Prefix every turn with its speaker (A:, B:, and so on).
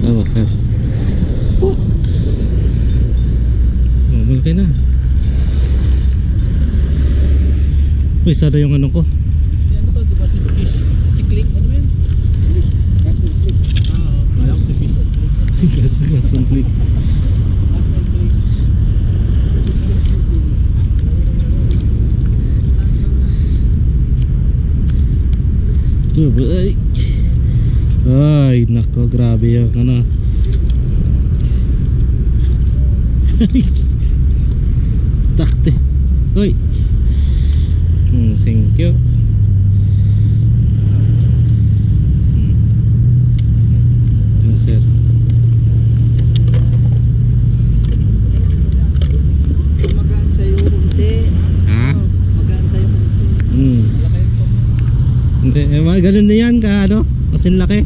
A: Oo, sir. Oh, malaki na. Uy, sana yung ano ko.
B: Ano to, diba si fish? Si Click, ano yun? Alam ko si fish.
A: Gasong Click. Ay, nako, grabe yung ano. Takte. Uy. Thank you. Yes, sir.
B: Magaan sa'yo kunti.
A: Ha?
B: Magaan sa'yo kunti.
A: Hindi, ganun na yan ka, ano? Kasin laki.